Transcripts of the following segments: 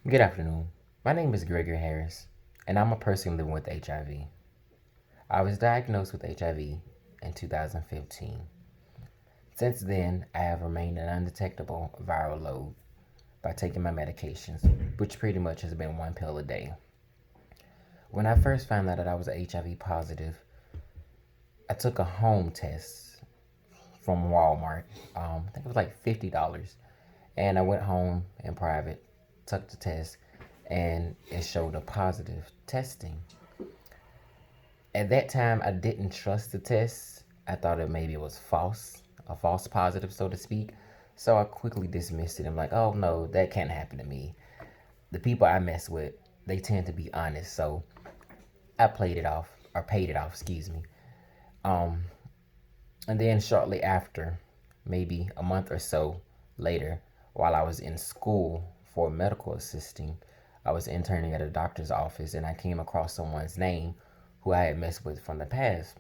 Good afternoon. My name is Gregory Harris, and I'm a person living with HIV. I was diagnosed with HIV in 2015. Since then, I have remained an undetectable viral load by taking my medications, which pretty much has been one pill a day. When I first found out that I was HIV positive, I took a home test from Walmart. I think it was like $50. And I went home in private, took the test, and it showed a positive testing. At that time, I didn't trust the test. I thought it maybe was false, a false positive, so to speak. So I quickly dismissed it. I'm like, oh no, that can't happen to me. The people I mess with, they tend to be honest. So I played it off, or paid it off, excuse me. Um, and then shortly after, maybe a month or so later, while I was in school for medical assisting, I was interning at a doctor's office and I came across someone's name who I had messed with from the past.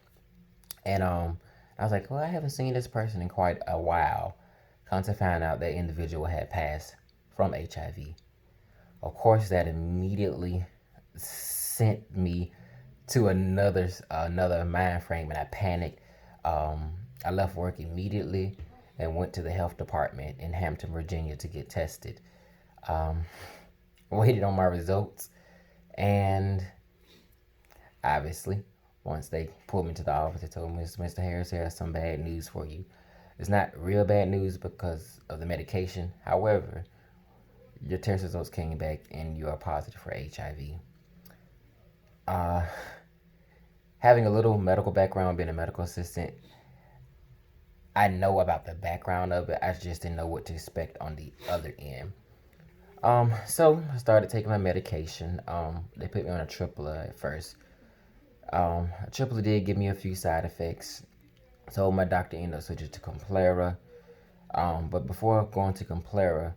And I was like, well, I haven't seen this person in quite a while. Come to find out that individual had passed from HIV. Of course, that immediately sent me to another mind frame, and I panicked. I left work immediately and went to the health department in Hampton, Virginia, to get tested. Um, Waited on my results, and obviously, once they pulled me to the office, they told me, Mr. Harris, here has some bad news for you. It's not real bad news because of the medication. However, your test results came back and you are positive for HIV. Uh, Having a little medical background, being a medical assistant, I know about the background of it. I just didn't know what to expect on the other end. So I started taking my medication. They put me on a triple at first. Triple did give me a few side effects. So my doctor ended up switching to Complera. But before going to Complera,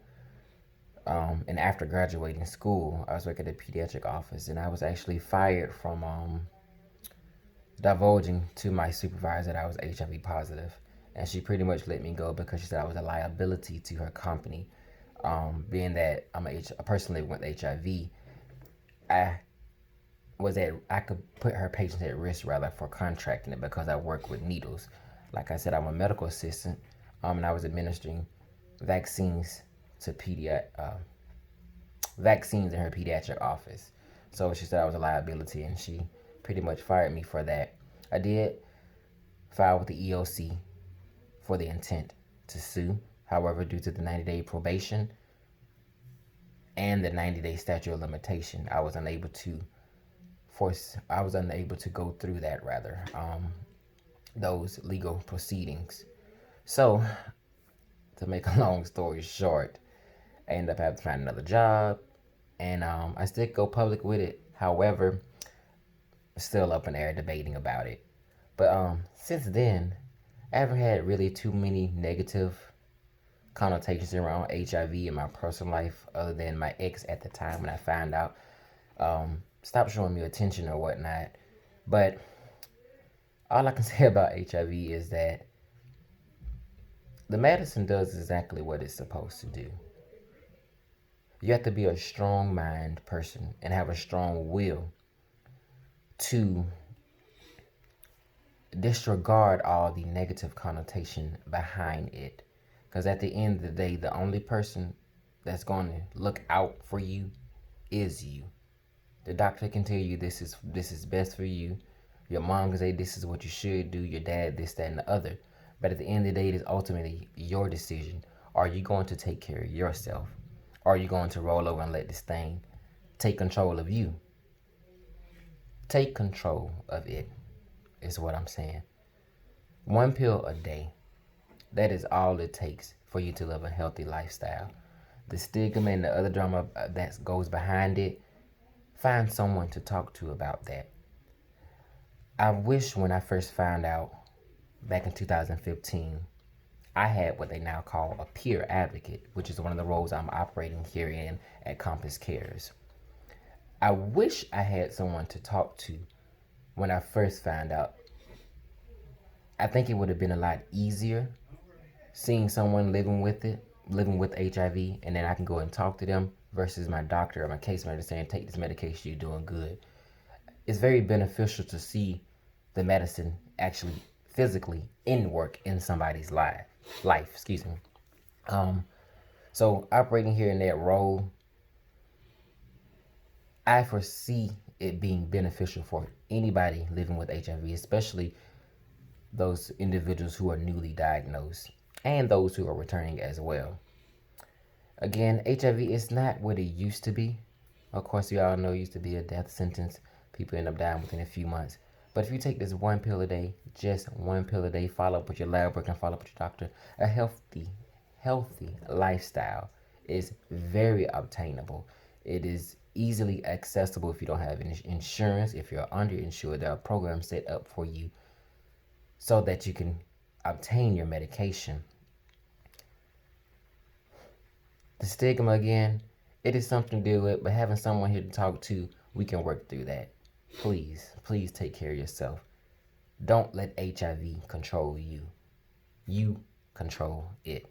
and after graduating school, I was working at a pediatric office, and I was actually fired from divulging to my supervisor that I was HIV positive, and she pretty much let me go because she said I was a liability to her company. Being that a person living with HIV, I I could put her patients at risk rather for contracting it because I work with needles. Like I said, I'm a medical assistant, and I was administering vaccines to vaccines in her pediatric office. So she said I was a liability, and she pretty much fired me for that. I did file with the EOC for the intent to sue. However, due to the 90-day probation and the 90-day statute of limitation, I was unable to go through that rather, those legal proceedings. So, to make a long story short, I ended up having to find another job, and I still go public with it. However, still up in the air debating about it. But since then, I haven't had really too many negative connotations around HIV in my personal life, other than my ex at the time when I found out stopped showing me attention or whatnot. But all I can say about HIV is that the medicine does exactly what it's supposed to do. You have to be a strong mind person and have a strong will to disregard all the negative connotation behind it. Because at the end of the day, the only person that's going to look out for you is you. The doctor can tell you this is best for you. Your mom can say this is what you should do. Your dad this, that, and the other. But at the end of the day, it is ultimately your decision. Are you going to take care of yourself? Or are you going to roll over and let this thing take control of you? Take control of it, is what I'm saying. One pill a day. That is all it takes for you to live a healthy lifestyle. The stigma and the other drama that goes behind it, find someone to talk to about that. I wish when I first found out back in 2015, I had what they now call a peer advocate, which is one of the roles I'm operating here in at Compass Cares. I wish I had someone to talk to when I first found out. I think it would have been a lot easier seeing someone living with it living with HIV, and then I can go and talk to them versus my doctor or my case manager saying, take this medication, you're doing good. It's very beneficial to see the medicine actually physically in work in somebody's life, excuse me. So operating here in that role, I foresee it being beneficial for anybody living with HIV, especially those individuals who are newly diagnosed and those who are returning as well. Again, HIV is not what it used to be. Of course, we all know it used to be a death sentence. People end up dying within a few months. But if you take this one pill a day, just one pill a day, follow up with your lab work and follow up with your doctor, a healthy lifestyle is very obtainable. It is easily accessible if you don't have insurance. If you're underinsured, there are programs set up for you so that you can obtain your medication. The stigma, again, it is something to deal with, but having someone here to talk to, we can work through that. Please take care of yourself. Don't let HIV control you. You control it.